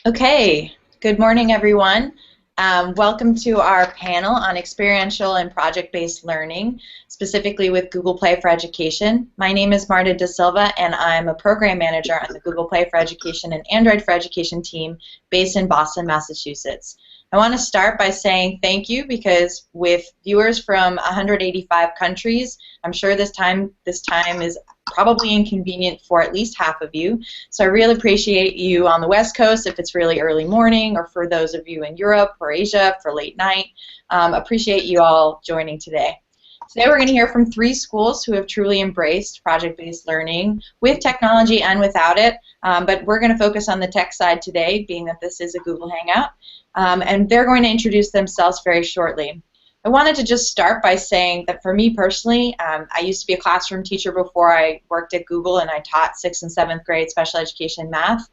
Okay, good morning everyone. Welcome to our panel on experiential and project-based learning, specifically with Google Play for Education. My name is Marta Da Silva and I'm a program manager on the Google Play for Education and Android for Education team based in Boston, Massachusetts. I want to start by saying thank you because with viewers from 185 countries, I'm sure this time is probably inconvenient for at least half of you. So I really appreciate you on the West Coast if it's really early morning, or for those of you in Europe or Asia for late night. Appreciate you all joining today. Today we're going to hear from 3 schools who have truly embraced project-based learning with technology and without it, but we're going to focus on the tech side today, being that this is a Google Hangout, and they're going to introduce themselves very shortly. I wanted to just start by saying that for me personally, I used to be a classroom teacher before I worked at Google, and I taught 6th and 7th grade special education math.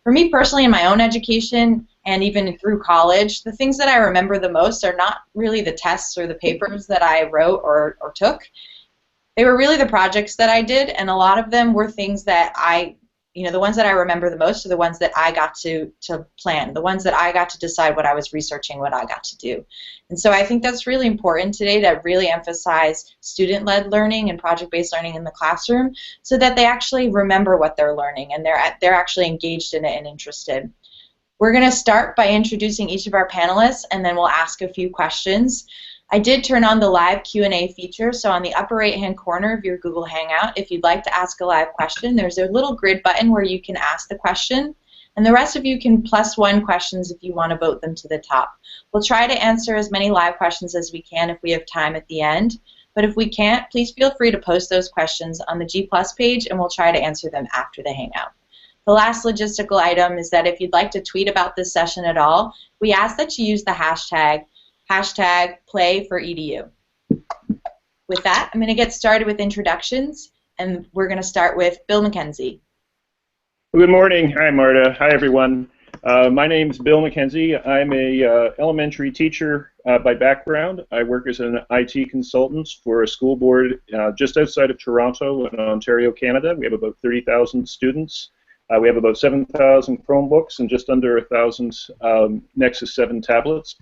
For me personally, in my own education and even through college, the things that I remember the most are not really the tests or the papers that I wrote or took. They were really the projects that I did, and a lot of them were things that the ones that I remember the most are the ones that I got to plan, the ones that I got to decide what I was researching, what I got to do. And so I think that's really important today to really emphasize student-led learning and project-based learning in the classroom so that they actually remember what they're learning and they're actually engaged in it and interested. We're going to start by introducing each of our panelists, and then we'll ask a few questions. I did turn on the live Q&A feature, so on the upper right-hand corner of your Google Hangout, if you'd like to ask a live question, there's a little grid button where you can ask the question, and the rest of you can +1 questions if you want to vote them to the top. We'll try to answer as many live questions as we can if we have time at the end, but if we can't, please feel free to post those questions on the G+ page, and we'll try to answer them after the Hangout. The last logistical item is that if you'd like to tweet about this session at all, we ask that you use the hashtag #PlayForEDU. With that, I'm going to get started with introductions, and we're going to start with Bill McKenzie. Good morning. Hi, Marta. Hi, everyone. My name is Bill McKenzie. I'm a elementary teacher by background. I work as an IT consultant for a school board just outside of Toronto in Ontario, Canada. We have about 30,000 students. We have about 7,000 Chromebooks and just under 1,000 Nexus 7 tablets.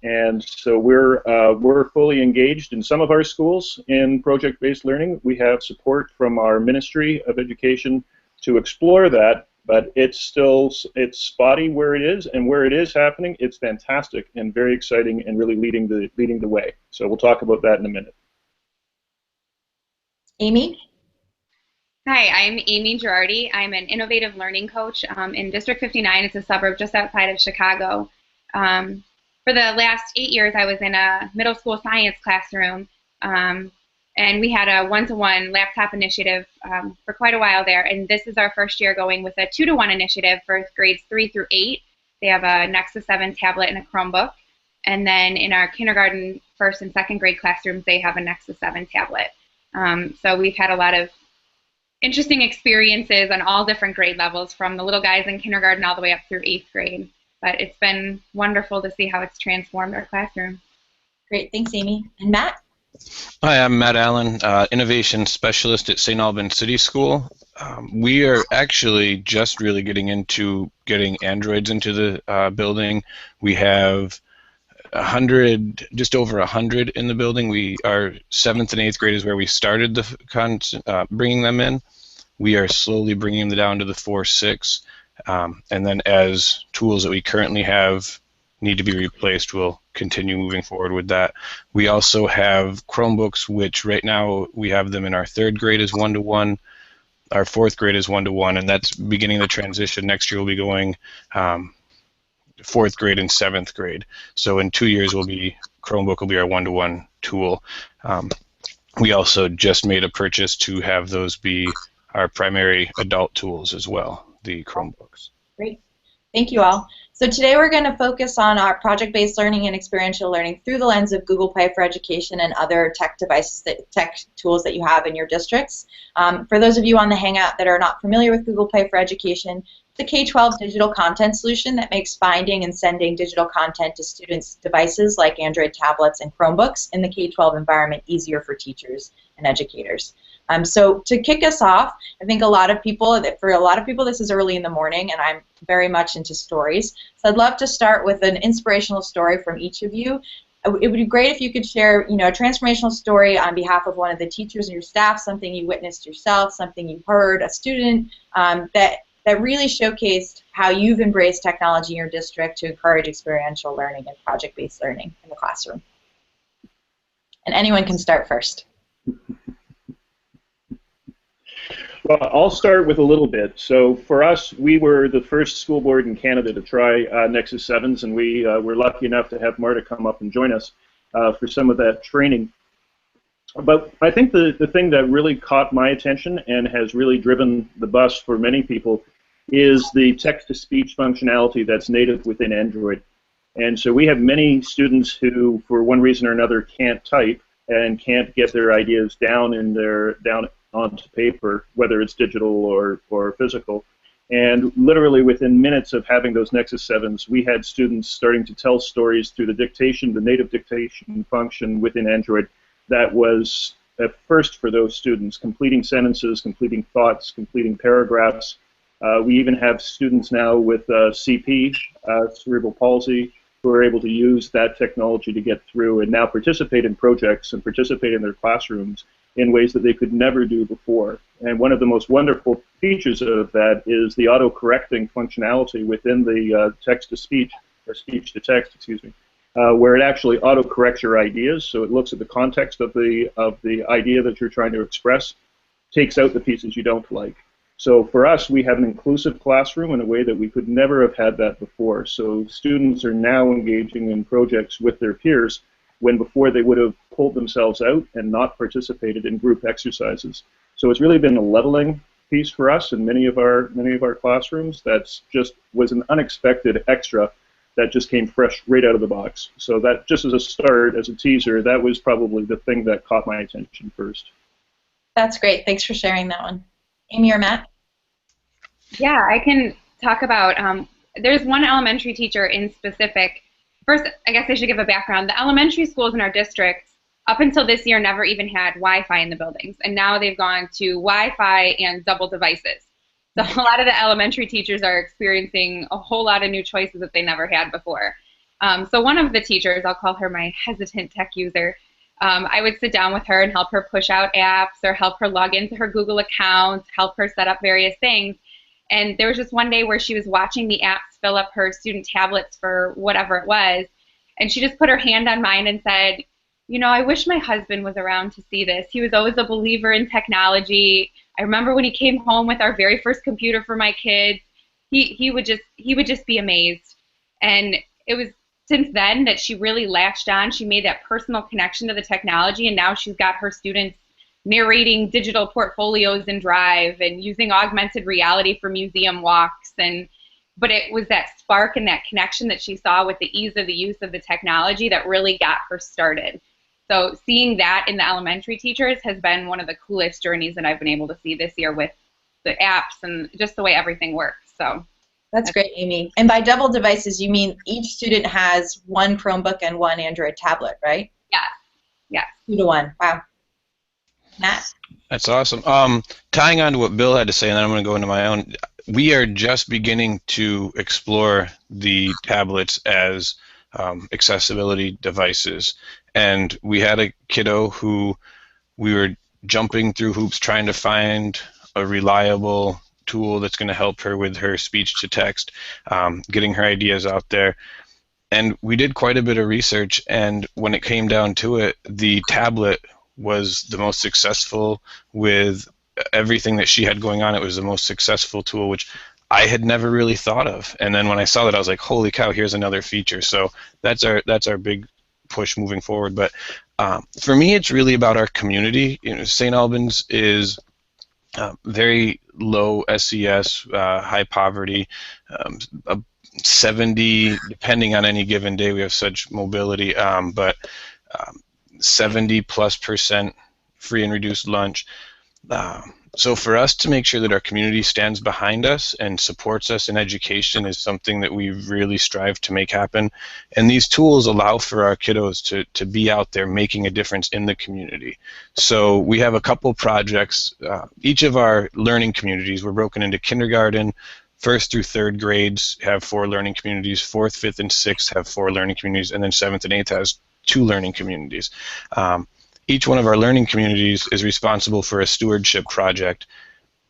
And so we're fully engaged in some of our schools in project-based learning. We have support from our Ministry of Education to explore that, but it's spotty where it is, and where it is happening, it's fantastic and very exciting and really leading the way. So we'll talk about that in a minute. Amy? Hi, I'm Amy Girardi. I'm an innovative learning coach in District 59. It's a suburb just outside of Chicago. For the last 8 years, I was in a middle school science classroom, and we had a 1-to-1 laptop initiative for quite a while there, and this is our first year going with a 2-to-1 initiative for grades 3 through 8. They have a Nexus 7 tablet and a Chromebook, and then in our kindergarten, 1st and 2nd grade classrooms, they have a Nexus 7 tablet. So we've had a lot of interesting experiences on all different grade levels, from the little guys in kindergarten all the way up through 8th grade. But it's been wonderful to see how it's transformed our classroom. Great, thanks, Amy. And Matt? Hi, I'm Matt Allen, Innovation Specialist at St. Albans City School. We are actually just really getting into getting Androids into the building. We have just over 100 in the building. Our 7th and 8th grade is where we started bringing them in. We are slowly bringing them down to the 4, 6. And then as tools that we currently have need to be replaced, we'll continue moving forward with that. We also have Chromebooks, which right now we have them in our 3rd grade as 1-to-1, our 4th grade is 1-to-1, and that's beginning the transition. Next year we'll be going 4th grade and 7th grade. So in 2 years Chromebook will be our 1-to-1 tool. We also just made a purchase to have those be our primary adult tools as well, the Chromebooks. Great. Thank you all. So today we're going to focus on our project-based learning and experiential learning through the lens of Google Play for Education and other tech devices, tech tools that you have in your districts. For those of you on the Hangout that are not familiar with Google Play for Education, it's a K-12 digital content solution that makes finding and sending digital content to students' devices like Android tablets and Chromebooks in the K-12 environment easier for teachers and educators. So to kick us off, I think for a lot of people, this is early in the morning, and I'm very much into stories. So I'd love to start with an inspirational story from each of you. It would be great if you could share, a transformational story on behalf of one of the teachers in your staff, something you witnessed yourself, something you heard, a student, that really showcased how you've embraced technology in your district to encourage experiential learning and project-based learning in the classroom. And anyone can start first. Well, I'll start with a little bit. So for us, we were the first school board in Canada to try Nexus 7s, and we were lucky enough to have Marta come up and join us for some of that training. But I think the thing that really caught my attention and has really driven the bus for many people is the text-to-speech functionality that's native within Android. And so we have many students who, for one reason or another, can't type and can't get their ideas down onto paper, whether it's digital or physical. And literally within minutes of having those Nexus 7s, we had students starting to tell stories through the dictation, the native dictation function within Android. That was a first for those students, completing sentences, completing thoughts, completing paragraphs. We even have students now with CP, cerebral palsy, who are able to use that technology to get through and now participate in projects and participate in their classrooms in ways that they could never do before. And one of the most wonderful features of that is the auto-correcting functionality within the text-to-speech, or speech-to-text, excuse me, where it actually auto-corrects your ideas, so it looks at the context of the idea that you're trying to express, takes out the pieces you don't like. So for us, we have an inclusive classroom in a way that we could never have had that before. So students are now engaging in projects with their peers when before they would have pulled themselves out and not participated in group exercises. So it's really been a leveling piece for us in many of our classrooms. That's just was an unexpected extra that just came fresh right out of the box. So that, just as a start, as a teaser, that was probably the thing that caught my attention first. That's great. Thanks for sharing that one. Amy or Matt? Yeah, I can talk about, there's one elementary teacher in specific. First, I guess I should give a background. The elementary schools in our district, up until this year, never even had Wi-Fi in the buildings. And now they've gone to Wi-Fi and double devices. So a lot of the elementary teachers are experiencing a whole lot of new choices that they never had before. So one of the teachers, I'll call her my hesitant tech user, I would sit down with her and help her push out apps or help her log into her Google account, help her set up various things. And there was just one day where she was watching the apps fill up her student tablets for whatever it was, and she just put her hand on mine and said, I wish my husband was around to see this. He was always a believer in technology. I remember when he came home with our very first computer for my kids, he would just be amazed. And it was since then that she really latched on. She made that personal connection to the technology, and now she's got her students narrating digital portfolios in Drive and using augmented reality for museum walks. But it was that spark and that connection that she saw with the ease of the use of the technology that really got her started. So seeing that in the elementary teachers has been one of the coolest journeys that I've been able to see this year with the apps and just the way everything works. So that's great, Amy. And by double devices, you mean each student has one Chromebook and one Android tablet, right? Yeah. Yeah. 2 to 1. Wow. Matt? That's awesome. Tying on to what Bill had to say, and then I'm going to go into my own, we are just beginning to explore the tablets as accessibility devices. And we had a kiddo who we were jumping through hoops trying to find a reliable tool that's going to help her with her speech to text, getting her ideas out there. And we did quite a bit of research, and when it came down to it, the tablet was the most successful with everything that she had going on. It was the most successful tool, which I had never really thought of. And then when I saw that, I was like, holy cow, here's another feature. So that's our big push moving forward. But for me, it's really about our community. St. Albans is very low SES, high poverty, 70, depending on any given day, we have such mobility, but 70+% free and reduced lunch. So for us to make sure that our community stands behind us and supports us in education is something that we really strive to make happen. And these tools allow for our kiddos to be out there making a difference in the community. So we have a couple projects. Each of our learning communities, we're broken into kindergarten, first through third grades have 4 learning communities, fourth, fifth, and sixth have 4 learning communities, and then seventh and eighth has 2 learning communities. Each one of our learning communities is responsible for a stewardship project,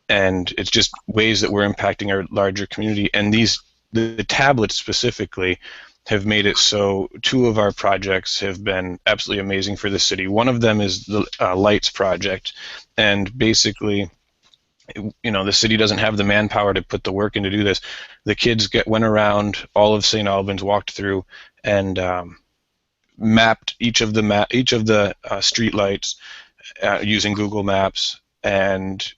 and it's just ways that we're impacting our larger community. And the tablets specifically have made it so 2 of our projects have been absolutely amazing for the city. One of them is the Lights project, and basically, the city doesn't have the manpower to put the work in to do this. The kids went around all of St. Albans, walked through, and mapped each of the street lights using Google Maps, and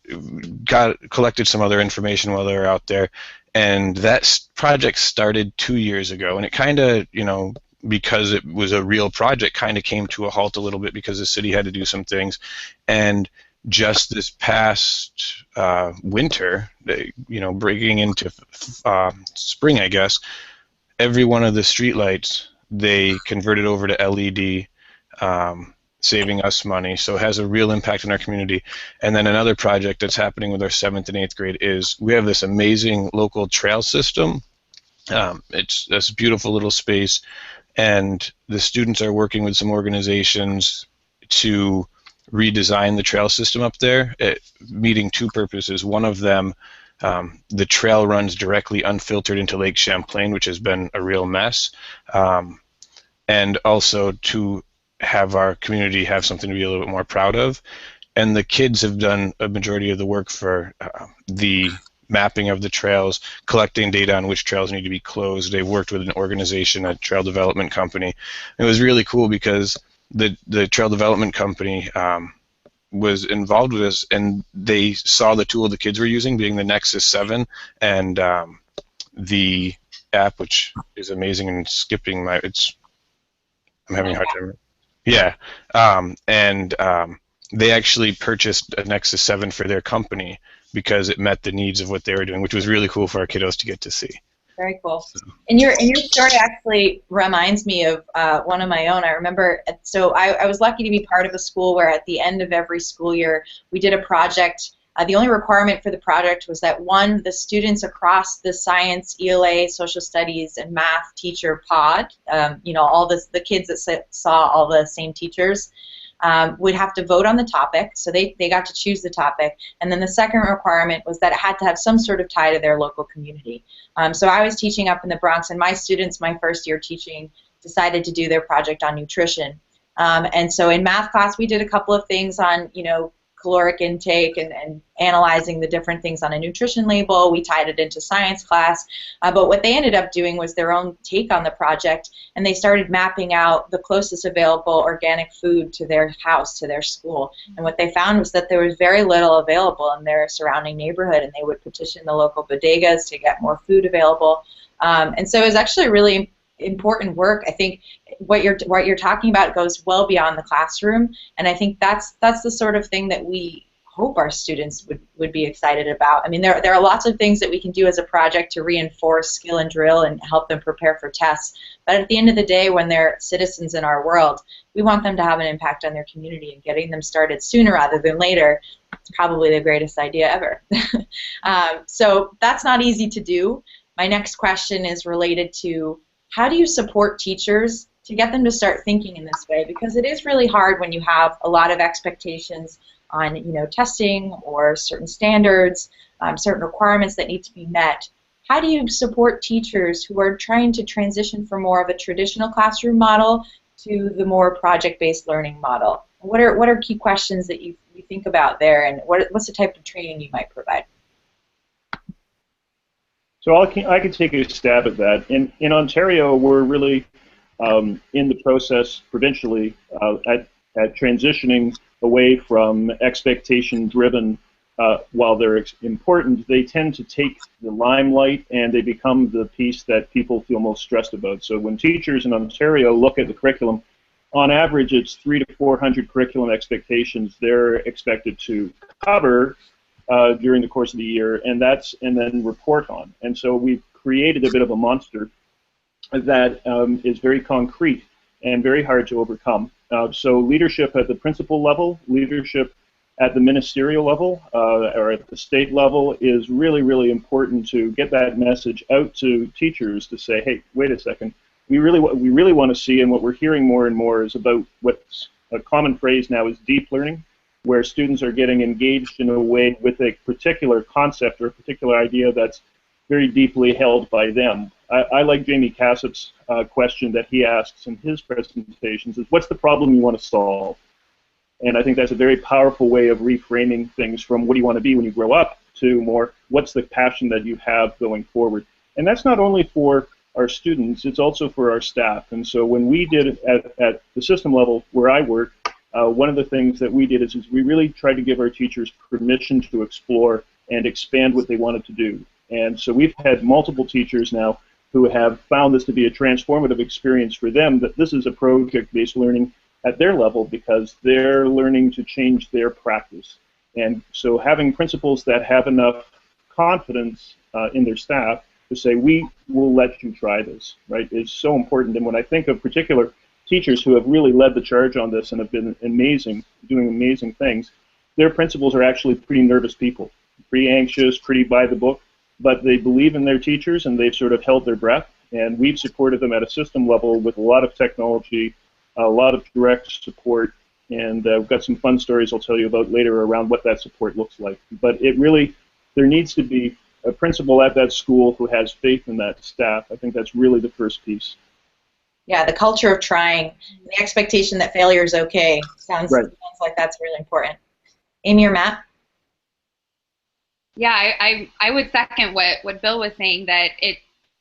collected some other information while they were out there. And that project started 2 years ago, and it kind of, because it was a real project, kind of came to a halt a little bit because the city had to do some things. And just this past winter, breaking into spring, I guess, every one of the streetlights they converted over to LED, saving us money. So it has a real impact in our community. And then another project that's happening with our 7th and 8th grade is we have this amazing local trail system. It's this beautiful little space, and the students are working with some organizations to redesign the trail system up there, meeting 2 purposes. One of them, the trail runs directly unfiltered into Lake Champlain, which has been a real mess, and also to have our community have something to be a little bit more proud of. And the kids have done a majority of the work for the mapping of the trails, collecting data on which trails need to be closed. They've worked with an organization, a trail development company. It was really cool because the trail development company was involved with us, and they saw the tool the kids were using, being the Nexus 7, and the app, which is amazing, and skipping I'm having a hard time. Yeah, and they actually purchased a Nexus 7 for their company because it met the needs of what they were doing, which was really cool for our kiddos to get to see. Very cool. And your story actually reminds me of one of my own. I remember, so I was lucky to be part of a school where at the end of every school year we did a project. The only requirement for the project was that, one, the students across the science, ELA, social studies, and math teacher pod, all the kids that saw all the same teachers, would have to vote on the topic, so they got to choose the topic. And then the second requirement was that it had to have some sort of tie to their local community. So I was teaching up in the Bronx, and my students, my first year teaching, decided to do their project on nutrition. And so in math class, we did a couple of things on, caloric intake and analyzing the different things on a nutrition label. We tied it into science class. But what they ended up doing was their own take on the project, and they started mapping out the closest available organic food to their house, to their school. And what they found was that there was very little available in their surrounding neighborhood, and they would petition the local bodegas to get more food available. And so it was actually really important work. I think what you're talking about goes well beyond the classroom, and I think that's the sort of thing that we hope our students would be excited about. I mean, there are lots of things that we can do as a project to reinforce skill and drill and help them prepare for tests, but at the end of the day, when they're citizens in our world, we want them to have an impact on their community, and getting them started sooner rather than later is probably the greatest idea ever. So that's not easy to do. My next question is related to, how do you support teachers to get them to start thinking in this way? Because it is really hard when you have a lot of expectations on, testing or certain standards, certain requirements that need to be met. How do you support teachers who are trying to transition from more of a traditional classroom model to the more project-based learning model? What are key questions that you think about there, and what's the type of training you might provide? So I can take a stab at that. In Ontario, we're really in the process provincially at transitioning away from expectation-driven. While they're important, they tend to take the limelight, and they become the piece that people feel most stressed about. So when teachers in Ontario look at the curriculum, on average, it's 300 to 400 curriculum expectations they're expected to cover, during the course of the year, and then report on. And so we've created a bit of a monster that is very concrete and very hard to overcome. So leadership at the principal level, leadership at the ministerial level, or at the state level is really, really important to get that message out to teachers to say, hey, wait a second, we really want to see, and what we're hearing more and more is about what's a common phrase now is deep learning, where students are getting engaged in a way with a particular concept or a particular idea that's very deeply held by them. I like Jamie Cassip's question that he asks in his presentations is, what's the problem you want to solve? And I think that's a very powerful way of reframing things from what do you want to be when you grow up to more what's the passion that you have going forward. And that's not only for our students, it's also for our staff. And so when we did at the system level where I work, one of the things that we did is we really tried to give our teachers permission to explore and expand what they wanted to do. And so we've had multiple teachers now who have found this to be a transformative experience for them, that this is a project-based learning at their level because they're learning to change their practice. And so having principals that have enough confidence in their staff to say, we will let you try this, right, is so important. And when I think of particular teachers who have really led the charge on this and have been amazing, doing amazing things, their principals are actually pretty nervous people, pretty anxious, pretty by the book, but they believe in their teachers and they've sort of held their breath. And we've supported them at a system level with a lot of technology, a lot of direct support, and we've got some fun stories I'll tell you about later around what that support looks like. But it really, there needs to be a principal at that school who has faith in that staff. I think that's really the first piece. Yeah, the culture of trying, the expectation that failure is okay. Sounds like that's really important. Amy or Matt? Yeah, I would second what Bill was saying, that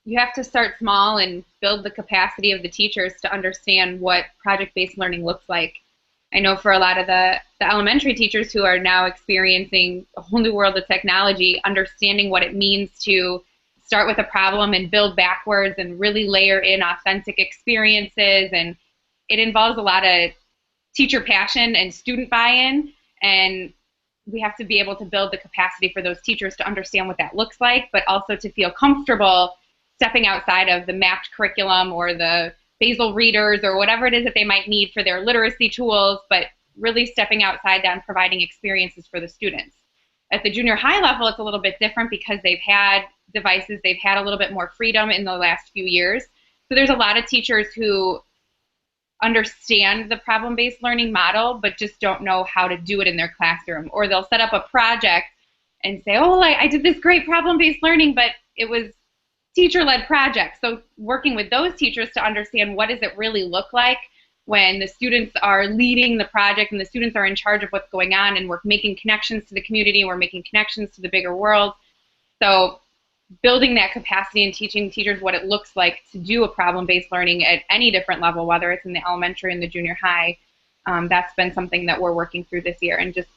you have to start small and build the capacity of the teachers to understand what project-based learning looks like. I know for a lot of the elementary teachers who are now experiencing a whole new world of technology, understanding what it means to start with a problem and build backwards and really layer in authentic experiences, and it involves a lot of teacher passion and student buy-in, and we have to be able to build the capacity for those teachers to understand what that looks like, but also to feel comfortable stepping outside of the mapped curriculum or the basal readers or whatever it is that they might need for their literacy tools, but really stepping outside that and providing experiences for the students. At the junior high level, it's a little bit different because they've had devices, they've had a little bit more freedom in the last few years. So there's a lot of teachers who understand the problem-based learning model, but just don't know how to do it in their classroom. Or they'll set up a project and say, oh, I did this great problem-based learning, but it was teacher-led project. So working with those teachers to understand what does it really look like when the students are leading the project and the students are in charge of what's going on, and we're making connections to the community, we're making connections to the bigger world. So building that capacity and teaching teachers what it looks like to do a problem-based learning at any different level, whether it's in the elementary and the junior high, that's been something that we're working through this year, and just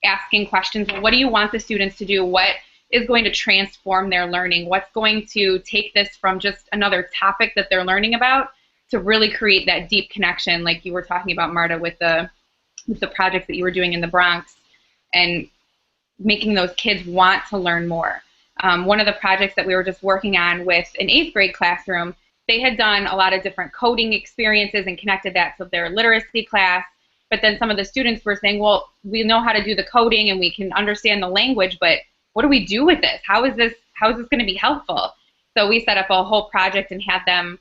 asking questions. Well, what do you want the students to do? What is going to transform their learning? What's going to take this from just another topic that they're learning about to really create that deep connection, like you were talking about, Marta, with the projects that you were doing in the Bronx, and making those kids want to learn more. One of the projects that we were just working on with an 8th grade classroom, they had done a lot of different coding experiences and connected that to their literacy class. But then some of the students were saying, well, we know how to do the coding and we can understand the language, but what do we do with this? How is this going to be helpful? So we set up a whole project and had them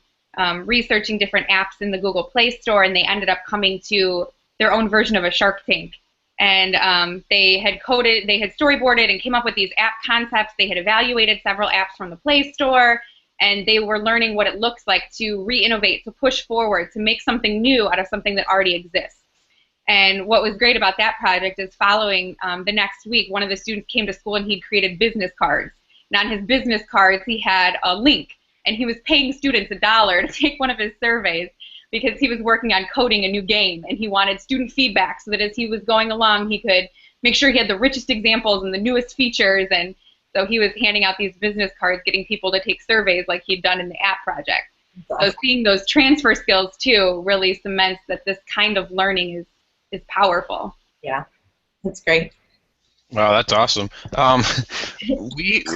researching different apps in the Google Play Store, and they ended up coming to their own version of a Shark Tank. And they had coded, they had storyboarded and came up with these app concepts. They had evaluated several apps from the Play Store, and they were learning what it looks like to re-innovate, to push forward, to make something new out of something that already exists. And what was great about that project is following the next week, one of the students came to school and he'd created business cards. And on his business cards, he had a link, and he was paying students $1 to take one of his surveys because he was working on coding a new game, and he wanted student feedback so that as he was going along, he could make sure he had the richest examples and the newest features. And so he was handing out these business cards, getting people to take surveys like he'd done in the app project. So seeing those transfer skills, too, really cements that this kind of learning is powerful. Yeah, that's great. Wow, that's awesome. Um,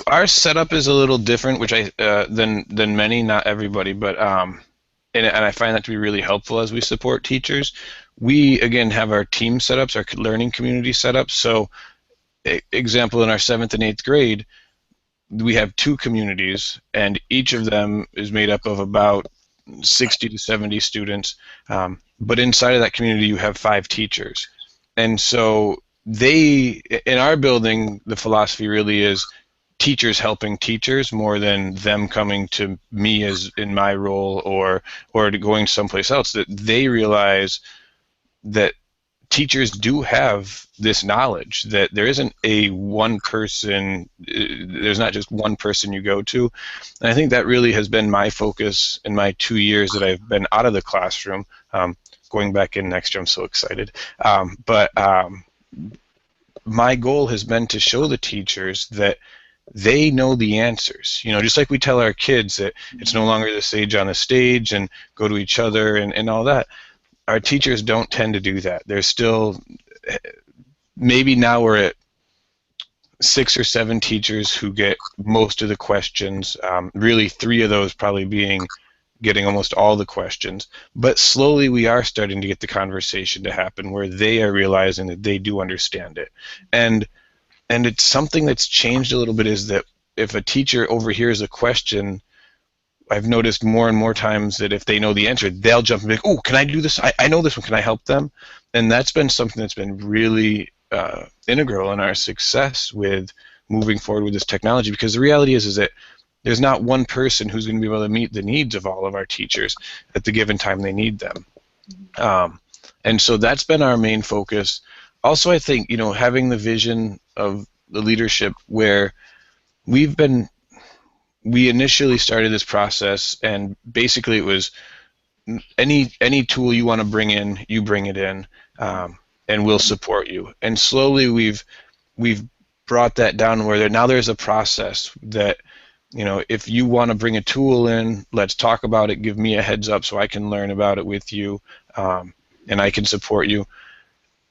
our setup is a little different, which than many, not everybody, but and I find that to be really helpful as we support teachers. We again have our team setups, our learning community setups. So, example, in our seventh and eighth grade, we have two communities, and each of them is made up of about 60 to 70 students. But inside of that community, you have five teachers. And so in our building, the philosophy really is teachers helping teachers more than them coming to me as in my role or going someplace else. That they realize that teachers do have this knowledge that there isn't a one person, there's not just one person you go to. And I think that really has been my focus in my 2 years that I've been out of the classroom. Going back in next year, I'm so excited. But my goal has been to show the teachers that they know the answers. You know, just like we tell our kids that it's no longer the sage on the stage and go to each other and all that. Our teachers don't tend to do that. They're still, maybe now we're at 6 or 7 teachers who get most of the questions. Really, 3 of those probably being getting almost all the questions. But slowly we are starting to get the conversation to happen where they are realizing that they do understand it. And it's something that's changed a little bit is that if a teacher overhears a question, I've noticed more and more times that if they know the answer, they'll jump and be like, oh, can I do this? I know this one. Can I help them? And that's been something that's been really integral in our success with moving forward with this technology, because the reality is that there's not one person who's going to be able to meet the needs of all of our teachers at the given time they need them. And so that's been our main focus. Also, I think, you know, having the vision of the leadership where we initially started this process, and basically it was any tool you want to bring in, you bring it in, and we'll support you. And slowly we've brought that down where now there's a process that, you know, if you want to bring a tool in, let's talk about it. Give me a heads up so I can learn about it with you, and I can support you.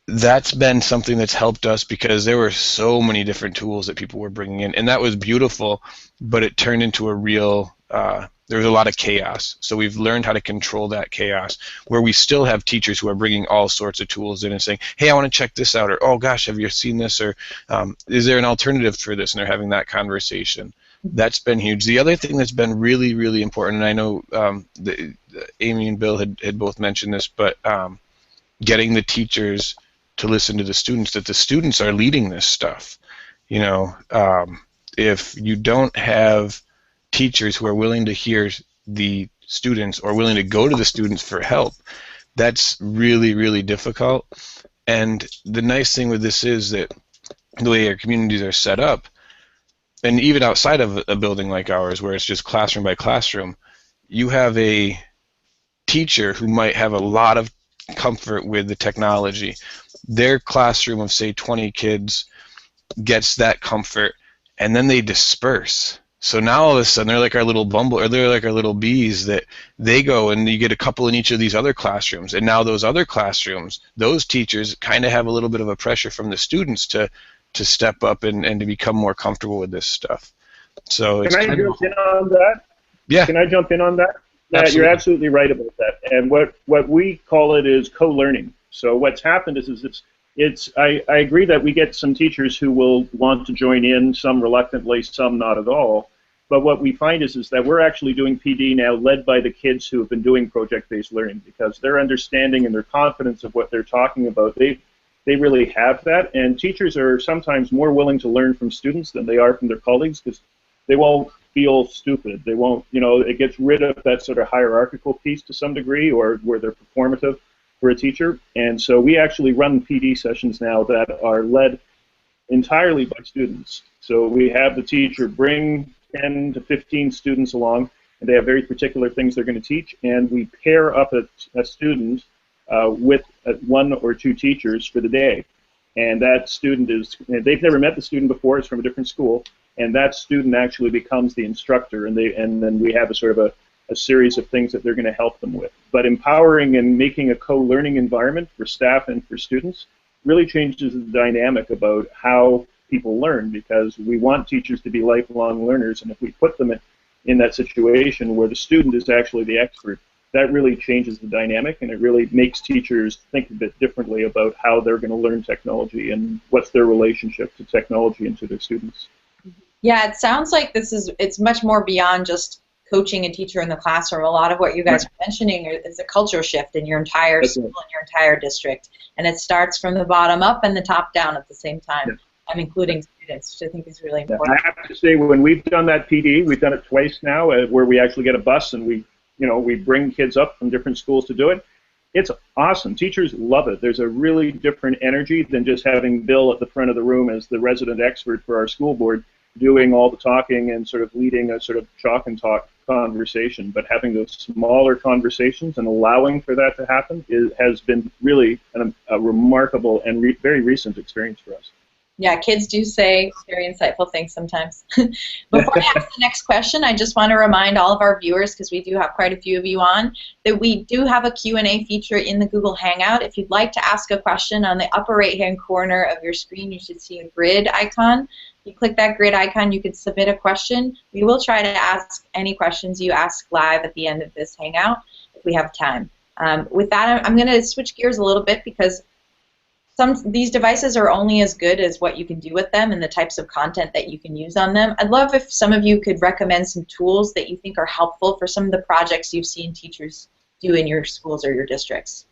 That's been something that's helped us because there were so many different tools that people were bringing in, and that was beautiful, but it turned into a real, there was a lot of chaos. So we've learned how to control that chaos, where we still have teachers who are bringing all sorts of tools in and saying, hey, I want to check this out, or oh gosh, have you seen this, or is there an alternative for this, and they're having that conversation. That's been huge. The other thing that's been really, really important, and I know Amy and Bill had both mentioned this, but getting the teachers to listen to the students, that the students are leading this stuff. You know, if you don't have teachers who are willing to hear the students or willing to go to the students for help, that's really, really difficult. And the nice thing with this is that the way our communities are set up, and even outside of a building like ours where it's just classroom by classroom, you have a teacher who might have a lot of comfort with the technology. Their classroom of say 20 kids gets that comfort, and then they disperse. So now all of a sudden they're like our little or they're like our little bees that they go, and you get a couple in each of these other classrooms, and now those other classrooms, those teachers kind of have a little bit of a pressure from the students to step up and to become more comfortable with this stuff. So it's Can I jump in on that? Yeah. Can I jump in on that? You're absolutely right about that. And what we call it is co-learning. So what's happened is I agree that we get some teachers who will want to join in, some reluctantly, some not at all. But what we find is that we're actually doing PD now led by the kids who have been doing project-based learning, because their understanding and their confidence of what they're talking about, they really have that. And teachers are sometimes more willing to learn from students than they are from their colleagues, because they won't feel stupid. They won't, you know, it gets rid of that sort of hierarchical piece to some degree, or where they're performative for a teacher. And so we actually run PD sessions now that are led entirely by students. So we have the teacher bring 10 to 15 students along, and they have very particular things they're going to teach, and we pair up a student with 1 or 2 teachers for the day. And that student they've never met the student before, it's from a different school, and that student actually becomes the instructor, and then we have a sort of a series of things that they're going to help them with. But empowering and making a co-learning environment for staff and for students really changes the dynamic about how people learn, because we want teachers to be lifelong learners, and if we put them in that situation where the student is actually the expert, that really changes the dynamic, and it really makes teachers think a bit differently about how they're going to learn technology and what's their relationship to technology and to their students. Yeah, it sounds like it's much more beyond just coaching a teacher in the classroom. A lot of what you guys are mentioning is a culture shift in your entire school and your entire district, and it starts from the bottom up and the top down at the same time. Yes. I'm including students, which I think is really important. I have to say, when we've done that PD, we've done it twice now, where we actually get a bus and we bring kids up from different schools to do it. It's awesome. Teachers love it. There's a really different energy than just having Bill at the front of the room as the resident expert for our school board, doing all the talking and sort of leading a sort of chalk and talk conversation. But having those smaller conversations and allowing for that to happen has been really a remarkable and very recent experience for us. Yeah, kids do say very insightful things sometimes. Before I ask the next question, I just want to remind all of our viewers, because we do have quite a few of you on, that we do have a Q&A feature in the Google Hangout. If you'd like to ask a question, on the upper right-hand corner of your screen, you should see a grid icon. If you click that grid icon, you can submit a question. We will try to ask any questions you ask live at the end of this Hangout if we have time. With that, I'm going to switch gears a little bit, because these devices are only as good as what you can do with them and the types of content that you can use on them. I'd love if some of you could recommend some tools that you think are helpful for some of the projects you've seen teachers do in your schools or your districts.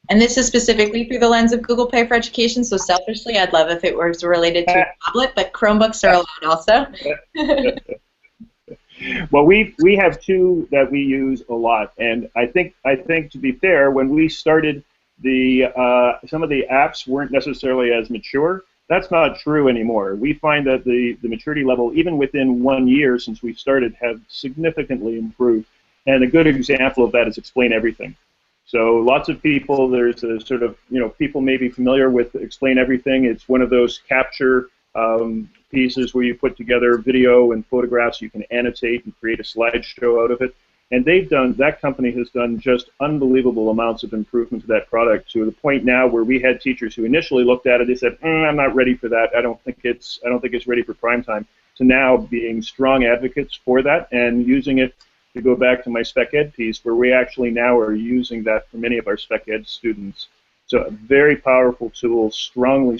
And this is specifically through the lens of Google Play for Education, so selfishly I'd love if it was related to a tablet, but Chromebooks are allowed also. Well, we have two that we use a lot, and I think to be fair, when we started, some of the apps weren't necessarily as mature. That's not true anymore. We find that the maturity level, even within 1 year since we started, have significantly improved. And a good example of that is Explain Everything. So lots of people, there's a sort of, people may be familiar with Explain Everything. It's one of those capture pieces where you put together video and photographs, you can annotate and create a slideshow out of it. And that company has done just unbelievable amounts of improvement to that product, to the point now where we had teachers who initially looked at it, they said, I'm not ready for that. I don't think it's ready for prime time, to now being strong advocates for that and using it, to go back to my spec ed piece, where we actually now are using that for many of our spec ed students. So a very powerful tool, strongly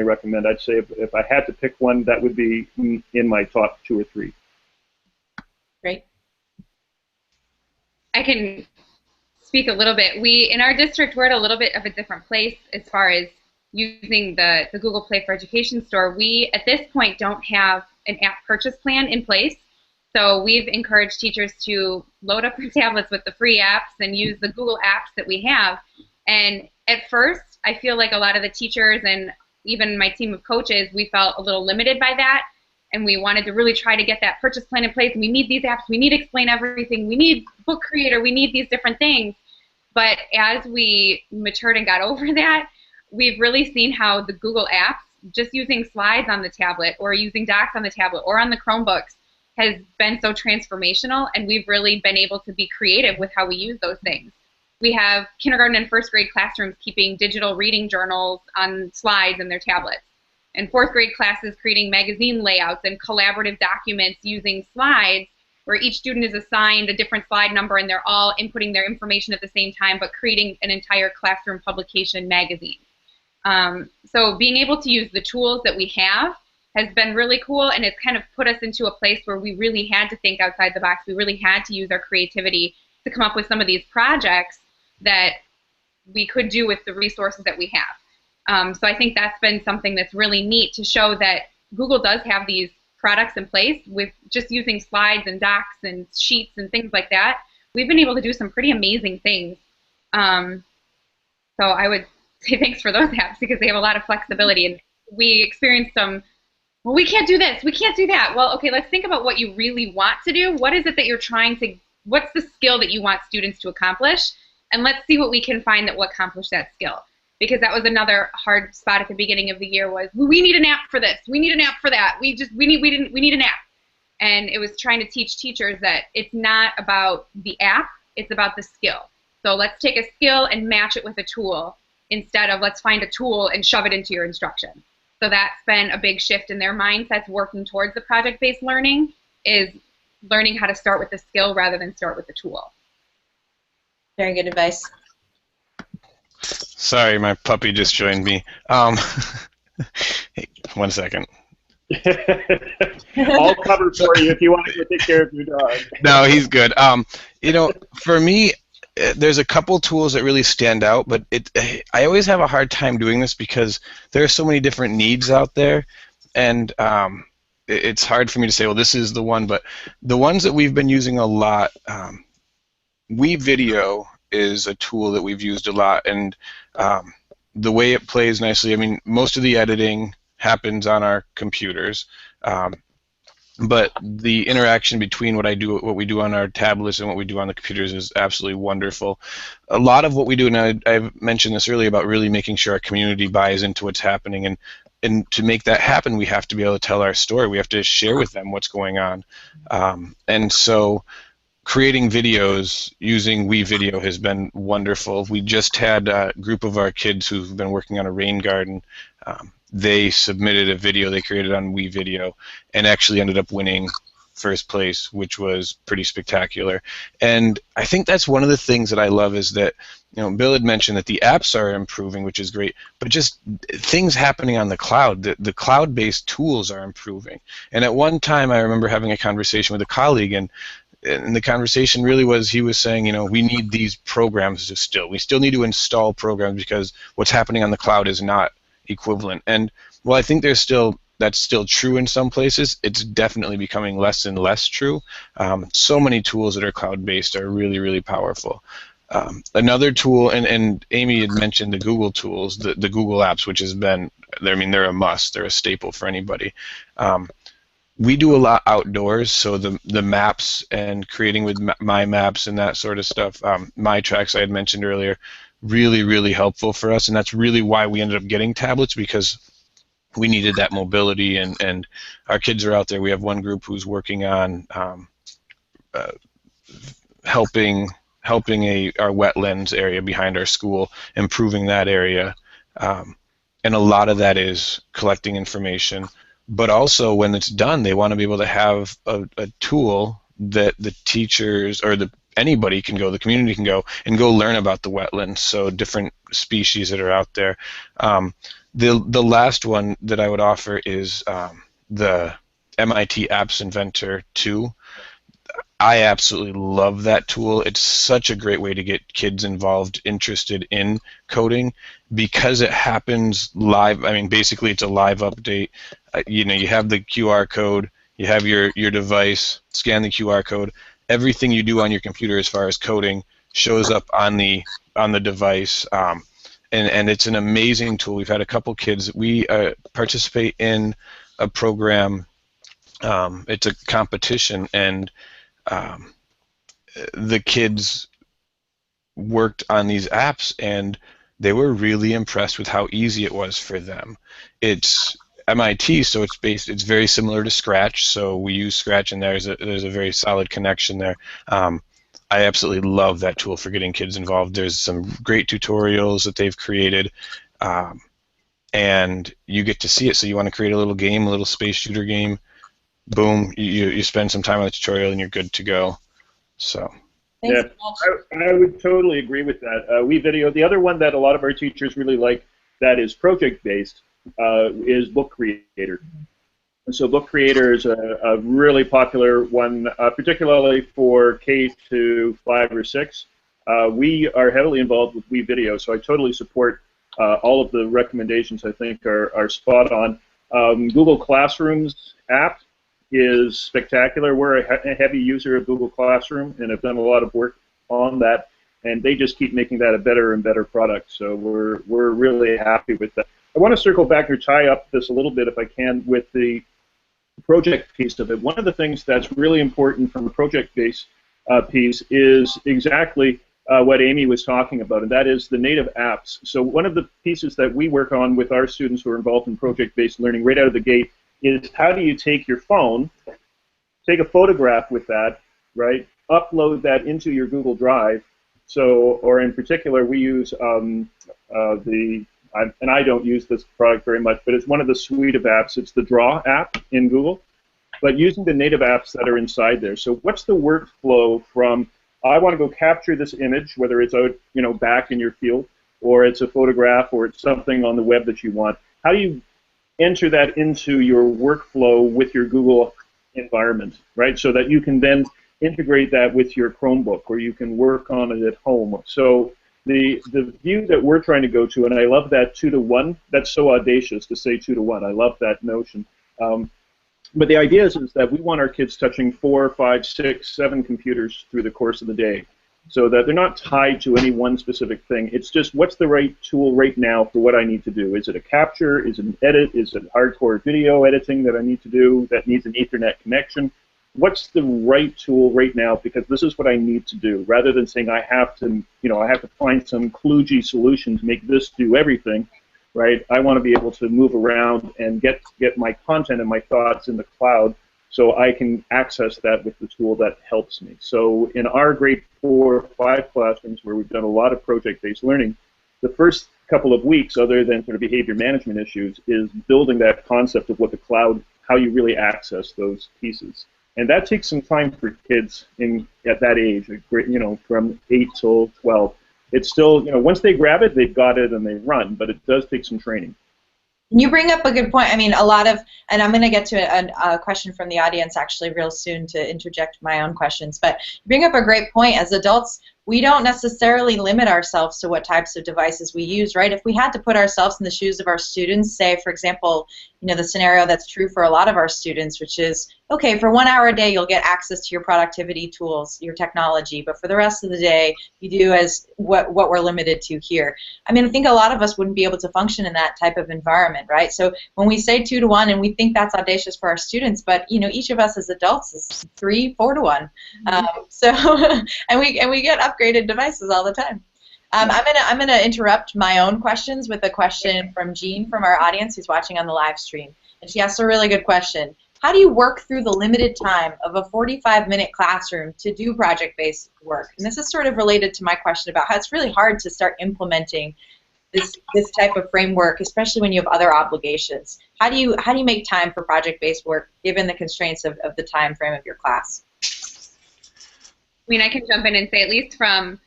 recommend. I'd say if I had to pick one, that would be in my top 2 or 3. Great. I can speak a little bit. In our district, we're at a little bit of a different place as far as using the Google Play for Education store. We, at this point, don't have an app purchase plan in place. So we've encouraged teachers to load up their tablets with the free apps and use the Google apps that we have. And at first, I feel like a lot of the teachers and even my team of coaches, we felt a little limited by that, and we wanted to really try to get that purchase plan in place. We need these apps, we need Explain Everything, we need Book Creator, we need these different things. But as we matured and got over that, we've really seen how the Google apps, just using slides on the tablet or using docs on the tablet or on the Chromebooks, has been so transformational, and we've really been able to be creative with how we use those things. We have kindergarten and first grade classrooms keeping digital reading journals on slides in their tablets, and fourth grade classes creating magazine layouts and collaborative documents using slides, where each student is assigned a different slide number and they're all inputting their information at the same time, but creating an entire classroom publication magazine. So being able to use the tools that we have has been really cool, and it's kind of put us into a place where we really had to think outside the box. We really had to use our creativity to come up with some of these projects that we could do with the resources that we have. So I think that's been something that's really neat, to show that Google does have these products in place with just using slides and docs and sheets and things like that. We've been able to do some pretty amazing things. So I would say thanks for those apps, because they have a lot of flexibility, and we experienced some, well, we can't do this, we can't do that. Well, okay, let's think about what you really want to do. What is it that you're trying to, what's the skill that you want students to accomplish? And let's see what we can find that will accomplish that skill. Because that was another hard spot at the beginning of the year, was we need an app for this, we need an app for that, we need an app. And it was trying to teach teachers that it's not about the app, it's about the skill. So let's take a skill and match it with a tool instead of let's find a tool and shove it into your instruction. So that's been a big shift in their mindsets working towards the project-based learning, is learning how to start with the skill rather than start with the tool. Very good advice. Sorry, my puppy just joined me. Hey, 1 second. All covered for you if you want to go take care of your dog. No, he's good. You know, for me, there's a couple tools that really stand out, but I always have a hard time doing this because there are so many different needs out there, and it's hard for me to say, well, this is the one. But the ones that we've been using a lot, WeVideo is a tool that we've used a lot, and the way it plays nicely, I mean, most of the editing happens on our computers, but the interaction between what we do on our tablets and what we do on the computers is absolutely wonderful. A lot of what we do, and I've mentioned this earlier about really making sure our community buys into what's happening, and to make that happen, we have to be able to tell our story. We have to share with them what's going on, and so creating videos using WeVideo has been wonderful. We just had a group of our kids who've been working on a rain garden. They submitted a video they created on WeVideo and actually ended up winning first place, which was pretty spectacular. And I think that's one of the things that I love is that, you know, Bill had mentioned that the apps are improving, which is great, but just things happening on the cloud, the cloud-based tools are improving. And at one time I remember having a conversation with a colleague, and the conversation really was, he was saying, you know, we need these programs we still need to install programs because what's happening on the cloud is not equivalent. And well, I think that's still true in some places. It's definitely becoming less and less true. So many tools that are cloud-based are really, really powerful. Another tool, and Amy had mentioned the Google tools, the Google apps, which has been, I mean, they're a must. They're a staple for anybody. We do a lot outdoors, so the maps and creating with my maps and that sort of stuff, my tracks I had mentioned earlier, really, really helpful for us, and that's really why we ended up getting tablets, because we needed that mobility, and our kids are out there. We have one group who's working on helping our wetlands area behind our school, improving that area, and a lot of that is collecting information. But also, when it's done, they want to be able to have a tool that the teachers or anybody can go, the community can go and go learn about the wetlands, so different species that are out there. The last one that I would offer is the MIT Apps Inventor 2. I absolutely love that tool. It's such a great way to get kids involved, interested in coding, because it happens live. I mean, basically, it's a live update. You know, you have the QR code, you have your device, scan the QR code. Everything you do on your computer as far as coding shows up on the device, and it's an amazing tool. We've had a couple kids. We participate in a program. It's a competition, and the kids worked on these apps, and they were really impressed with how easy it was for them. It's MIT, so it's very similar to Scratch. So we use Scratch, and there's a very solid connection there. I absolutely love that tool for getting kids involved. There's some great tutorials that they've created, and you get to see it. So you want to create a little game, a little space shooter game. Boom, you spend some time on the tutorial, and you're good to go. So. Yeah, I would totally agree with that. WeVideo. The other one that a lot of our teachers really like that is project-based is Book Creator. And so Book Creator is a really popular one, particularly for K to 5 or 6. We are heavily involved with WeVideo, so I totally support all of the recommendations. I think are spot on. Google Classroom's app is spectacular. We're a heavy user of Google Classroom and have done a lot of work on that, and they just keep making that a better and better product. So we're really happy with that. I want to circle back or tie up this a little bit, if I can, with the project piece of it. One of the things that's really important from a project-based piece is exactly what Amy was talking about, and that is the native apps. So one of the pieces that we work on with our students who are involved in project-based learning right out of the gate is how do you take your phone, take a photograph with that, right, upload that into your Google Drive, So, or in particular, we use and I don't use this product very much, but it's one of the suite of apps. It's the Draw app in Google, but using the native apps that are inside there. So what's the workflow from, I want to go capture this image, whether it's out, back in your field, or it's a photograph, or it's something on the web that you want. How do you enter that into your workflow with your Google environment, right? So that you can then integrate that with your Chromebook, or you can work on it at home. So the view that we're trying to go to, and I love that 2-to-1, that's so audacious to say 2-to-1. I love that notion. But the idea is that we want our kids touching 4, 5, 6, 7 computers through the course of the day, so that they're not tied to any one specific thing. It's just, what's the right tool right now for what I need to do? Is it a capture? Is it an edit? Is it hardcore video editing that I need to do that needs an Ethernet connection? What's the right tool right now, because this is what I need to do, rather than saying I have to, I have to find some kludgy solution to make this do everything, right? I want to be able to move around and get my content and my thoughts in the cloud, so I can access that with the tool that helps me. So in our grade 4 or 5 classrooms, where we've done a lot of project-based learning, the first couple of weeks, other than sort of behavior management issues, is building that concept of what the cloud, how you really access those pieces. And that takes some time for kids at that age, from 8 till 12. It's still, once they grab it, they've got it and they run, but it does take some training. You bring up a good point. I mean, a lot of, and I'm going to get to a question from the audience actually real soon to interject my own questions, but you bring up a great point. As adults, we don't necessarily limit ourselves to what types of devices we use, right? If we had to put ourselves in the shoes of our students, say, for example, the scenario that's true for a lot of our students, which is, okay, for 1 hour a day, you'll get access to your productivity tools, your technology, but for the rest of the day, you do as what we're limited to here. I mean, I think a lot of us wouldn't be able to function in that type of environment, right? So when we say 2-to-1, and we think that's audacious for our students, but each of us as adults is 3, 4-to-1. So and we get upgraded devices all the time. I'm gonna interrupt my own questions with a question from Jean from our audience who's watching on the live stream, and she asked a really good question. How do you work through the limited time of a 45-minute classroom to do project-based work? And this is sort of related to my question about how it's really hard to start implementing this type of framework, especially when you have other obligations. How do you make time for project-based work given the constraints of the time frame of your class? I mean, I can jump in and say, at least from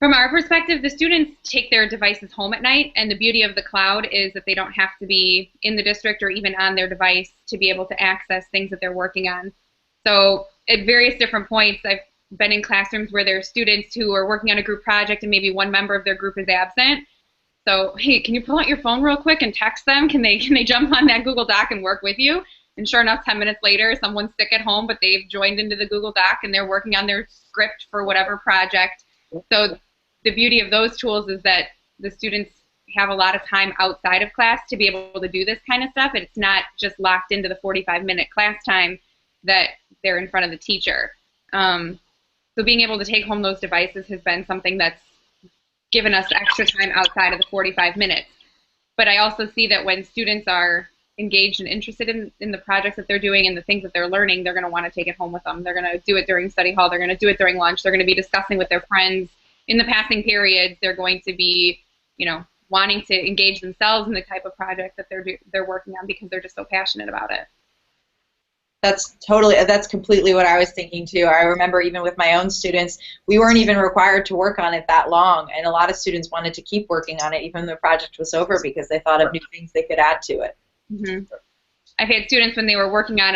our perspective, the students take their devices home at night, and the beauty of the cloud is that they don't have to be in the district or even on their device to be able to access things that they're working on. So at various different points, I've been in classrooms where there are students who are working on a group project and maybe one member of their group is absent. So, hey, can you pull out your phone real quick and text them? Can they jump on that Google Doc and work with you? And sure enough, 10 minutes later, someone's sick at home, but they've joined into the Google Doc and they're working on their script for whatever project. So the beauty of those tools is that the students have a lot of time outside of class to be able to do this kind of stuff. It's not just locked into the 45-minute class time that they're in front of the teacher. So being able to take home those devices has been something that's given us extra time outside of the 45 minutes. But I also see that when students are engaged and interested in the projects that they're doing and the things that they're learning, they're going to want to take it home with them. They're going to do it during study hall. They're going to do it during lunch. They're going to be discussing with their friends in the passing periods. They're going to be, wanting to engage themselves in the type of project that they're working on because they're just so passionate about it. That's completely what I was thinking too. I remember even with my own students, we weren't even required to work on it that long, and a lot of students wanted to keep working on it even when the project was over because they thought of new things they could add to it. Mm-hmm. I've had students when they were working on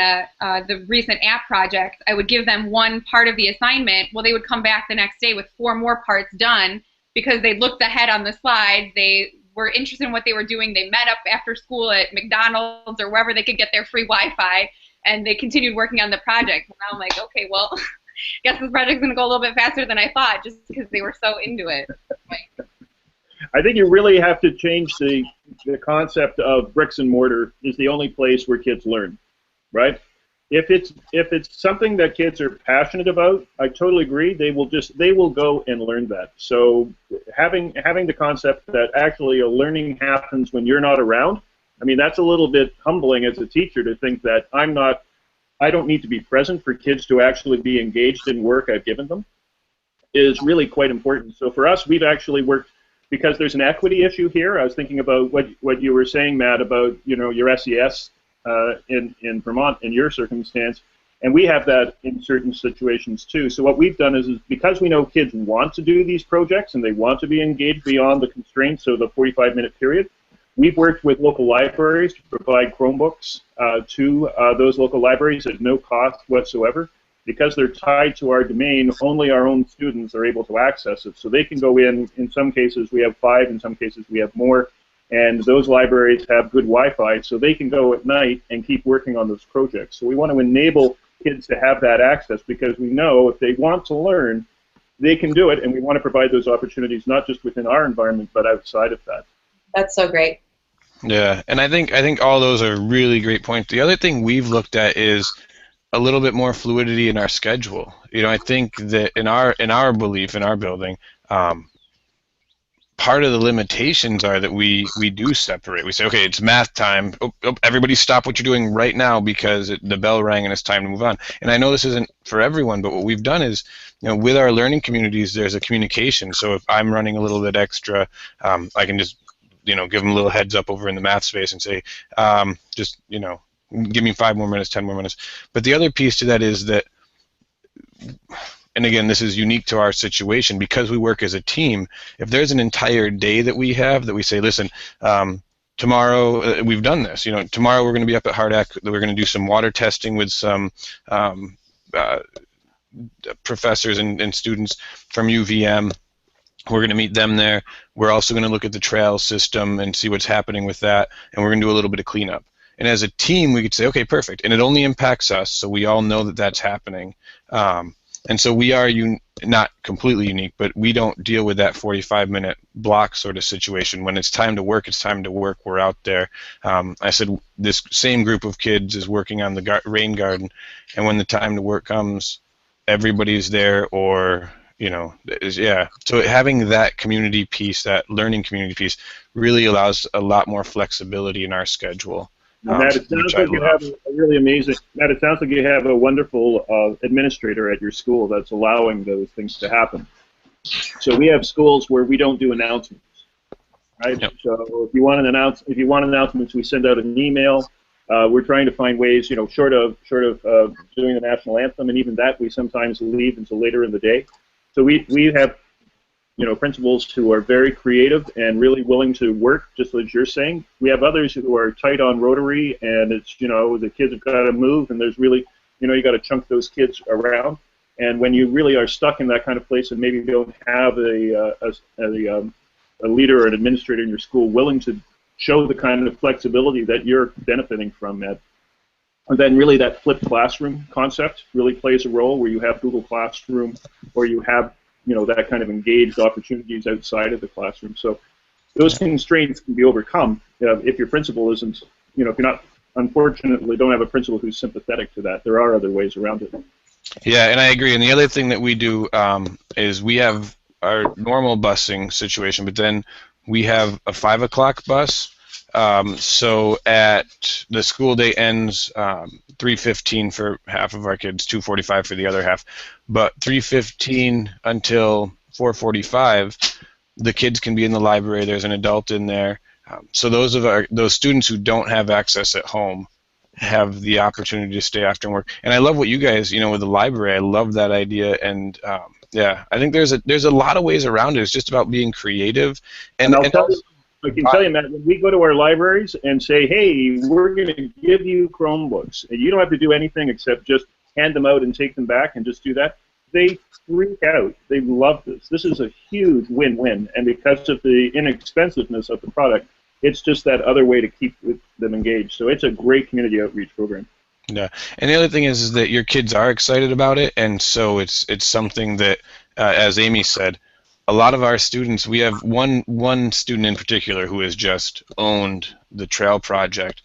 the recent app project, I would give them one part of the assignment. Well, they would come back the next day with 4 more parts done because they looked ahead on the slides. They were interested in what they were doing. They met up after school at McDonald's or wherever they could get their free Wi-Fi, and they continued working on the project. And now I'm like, okay, well, I guess this project's going to go a little bit faster than I thought just because they were so into it. I think you really have to change the concept of bricks and mortar is the only place where kids learn, right? If it's something that kids are passionate about, I totally agree. They will go and learn that. So having the concept that actually a learning happens when you're not around, I mean, that's a little bit humbling as a teacher to think that I don't need to be present for kids to actually be engaged in work I've given them. is really quite important. So for us, we've actually worked, because there's an equity issue here. I was thinking about what you were saying, Matt, about your SES in Vermont in your circumstance, and we have that in certain situations too. So what we've done is because we know kids want to do these projects and they want to be engaged beyond the constraints of the 45-minute period, we've worked with local libraries to provide Chromebooks to those local libraries at no cost whatsoever. Because they're tied to our domain, only our own students are able to access it. So they can go in some cases we have 5, in some cases we have more, and those libraries have good Wi-Fi, so they can go at night and keep working on those projects. So we want to enable kids to have that access, because we know if they want to learn, they can do it, and we want to provide those opportunities not just within our environment, but outside of that. That's so great. Yeah, and I think all those are really great points. The other thing we've looked at is a little bit more fluidity in our schedule. I think that in our belief in our building, part of the limitations are that we do separate. We say, okay, it's math time. Oh, everybody stop what you're doing right now because the bell rang and it's time to move on. And I know this isn't for everyone, but what we've done is, with our learning communities, there's a communication. So if I'm running a little bit extra, I can just, give them a little heads up over in the math space and say, give me 5 more minutes, 10 more minutes. But the other piece to that is that, and again, this is unique to our situation, because we work as a team, if there's an entire day that we have that we say, listen, tomorrow, we've done this, tomorrow we're going to be up at Hardack, we're going to do some water testing with some professors and students from UVM. We're going to meet them there. We're also going to look at the trail system and see what's happening with that, and we're going to do a little bit of cleanup. And as a team, we could say, okay, perfect. And it only impacts us, so we all know that that's happening. And so we are not completely unique, but we don't deal with that 45-minute block sort of situation. When it's time to work, it's time to work. We're out there. I said this same group of kids is working on the rain garden, and when the time to work comes, everybody's there, or So having that community piece, that learning community piece, really allows a lot more flexibility in our schedule. Matt, it sounds like you have a really amazing. Matt, it sounds like you have a wonderful administrator at your school that's allowing those things to happen. So we have schools where we don't do announcements, right? Yep. So if you want announcements, we send out an email. We're trying to find ways, short of doing the national anthem, and even that we sometimes leave until later in the day. So we have principals who are very creative and really willing to work, just as you're saying. We have others who are tight on Rotary, and it's, the kids have got to move, and there's really, you got to chunk those kids around. And when you really are stuck in that kind of place and maybe you don't have a leader or an administrator in your school willing to show the kind of flexibility that you're benefiting from, Ed, and then really that flipped classroom concept really plays a role, where you have Google Classroom, or you have that kind of engaged opportunities outside of the classroom. So those constraints can be overcome if your principal isn't, if you're not, unfortunately, don't have a principal who's sympathetic to that. There are other ways around it. Yeah, and I agree. And the other thing that we do is we have our normal busing situation, but then we have a 5 o'clock bus. So at the school day ends 3:15 for half of our kids, 2:45 for the other half. But 3:15 until 4:45, the kids can be in the library. There's an adult in there. So those students who don't have access at home have the opportunity to stay after work. And I love what you guys, with the library. I love that idea. And yeah, I think there's a lot of ways around it. It's just about being creative. And I can tell you, Matt, when we go to our libraries and say, hey, we're going to give you Chromebooks, and you don't have to do anything except just hand them out and take them back and just do that, they freak out. They love this. This is a huge win-win, and because of the inexpensiveness of the product, it's just that other way to keep them engaged. So it's a great community outreach program. Yeah, and the other thing is that your kids are excited about it, and so it's something that, as Amy said, a lot of our students, we have one student in particular who has just owned the trail project.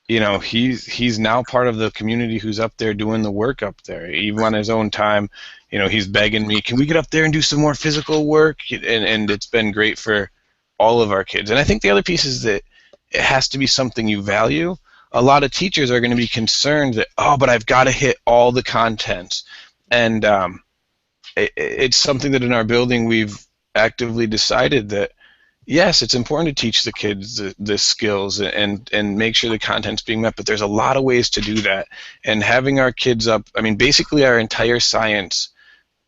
He's now part of the community who's up there doing the work up there. Even on his own time, he's begging me, can we get up there and do some more physical work? And it's been great for all of our kids. And I think the other piece is that it has to be something you value. A lot of teachers are going to be concerned that, but I've got to hit all the content. And it's something that in our building we've actively decided that yes, it's important to teach the kids the skills and make sure the content's being met, but there's a lot of ways to do that. And having our kids up, I mean, basically our entire science,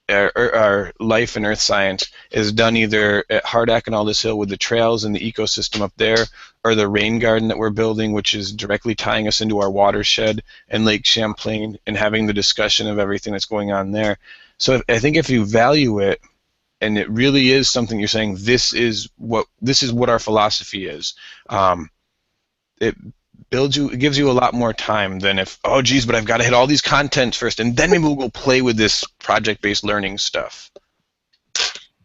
our life and earth science is done either at Hardack and Aldous Hill with the trails and the ecosystem up there, or the rain garden that we're building, which is directly tying us into our watershed and Lake Champlain and having the discussion of everything that's going on there. So I think if you value it, and it really is something you're saying, this is what our philosophy is. It builds you, it gives you a lot more time than if, oh geez, but I've got to hit all these contents first, and then maybe we'll go play with this project-based learning stuff.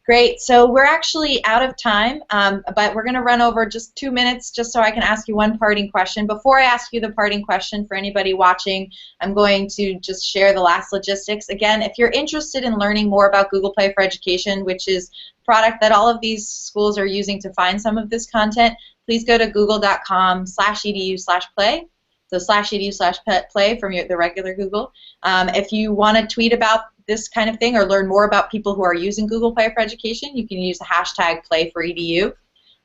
Great. So we're actually out of time, but we're going to run over just 2 minutes just so I can ask you one parting question. Before I ask you the parting question, for anybody watching, I'm going to just share the last logistics. Again, if you're interested in learning more about Google Play for Education, which is a product that all of these schools are using to find some of this content, please go to google.com/edu/play. So /edu/play from the regular Google. If you want to tweet about this kind of thing or learn more about people who are using Google Play for Education, you can use the hashtag #PlayForEDU.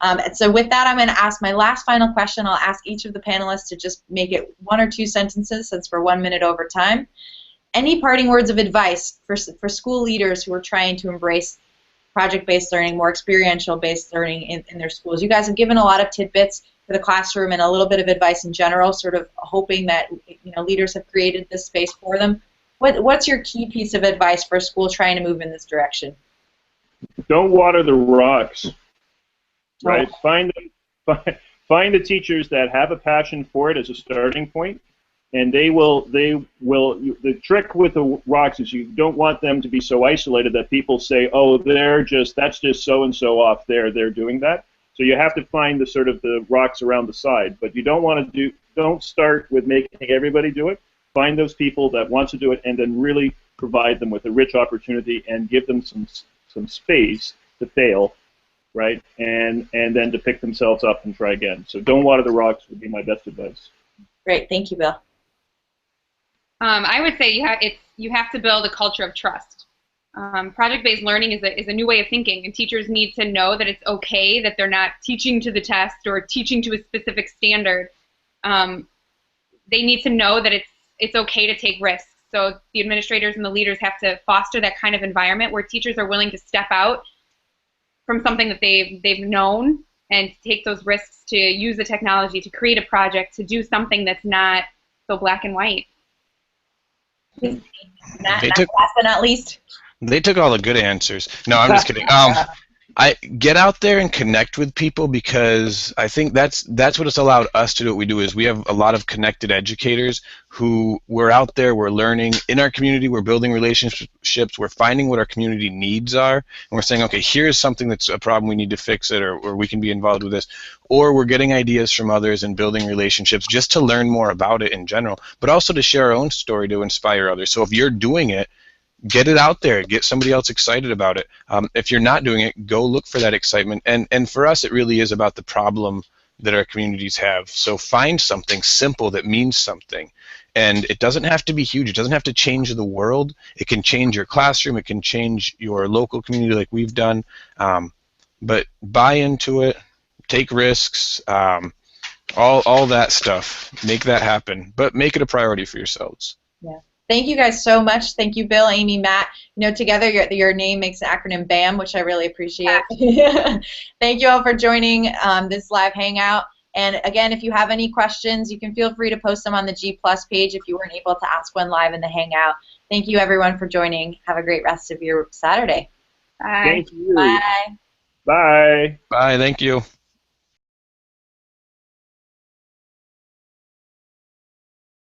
And so with that, I'm going to ask my last final question. I'll ask each of the panelists to just make it 1 or 2 sentences since we're 1 minute over time. Any parting words of advice for school leaders who are trying to embrace project-based learning, more experiential-based learning in their schools? You guys have given a lot of tidbits for the classroom and a little bit of advice in general, sort of hoping that leaders have created this space for them. What's your key piece of advice for a school trying to move in this direction? Don't water the rocks, right? Oh. Find the teachers that have a passion for it as a starting point, and they will. The trick with the rocks is you don't want them to be so isolated that people say, "Oh, that's just so and so off there. They're doing that." So you have to find the sort of the rocks around the side, but you don't start with making everybody do it. Find those people that want to do it, and then really provide them with a rich opportunity and give them some space to fail, right? And then to pick themselves up and try again. So don't water the rocks would be my best advice. Great, thank you, Bill. I would say you have to build a culture of trust. Project-based learning is a new way of thinking, and teachers need to know that it's okay that they're not teaching to the test or teaching to a specific standard. They need to know that it's okay to take risks. So the administrators and the leaders have to foster that kind of environment where teachers are willing to step out from something that they've known and take those risks to use the technology to create a project, to do something that's not so black and white. Last but not least. They took all the good answers. No, I'm just kidding. I get out there and connect with people, because I think that's what it's allowed us to do. What we do is we have a lot of connected educators who we're out there, we're learning in our community, we're building relationships, we're finding what our community needs are, and we're saying, okay, here's something that's a problem, we need to fix it, or we can be involved with this, or we're getting ideas from others and building relationships just to learn more about it in general, but also to share our own story to inspire others. So if you're doing it, get it out there, get somebody else excited about it. If you're not doing it, go look for that excitement. And for us, it really is about the problem that our communities have. So find something simple that means something. And it doesn't have to be huge. It doesn't have to change the world. It can change your classroom. It can change your local community like we've done. But buy into it, take risks, all that stuff. Make that happen. But make it a priority for yourselves. Yeah. Thank you guys so much. Thank you, Bill, Amy, Matt. Together your name makes the acronym BAM, which I really appreciate. Thank you all for joining this live hangout. And again, if you have any questions, you can feel free to post them on the G+ page if you weren't able to ask one live in the hangout. Thank you, everyone, for joining. Have a great rest of your Saturday. Bye. Thank you. Bye. Bye. Bye. Thank you.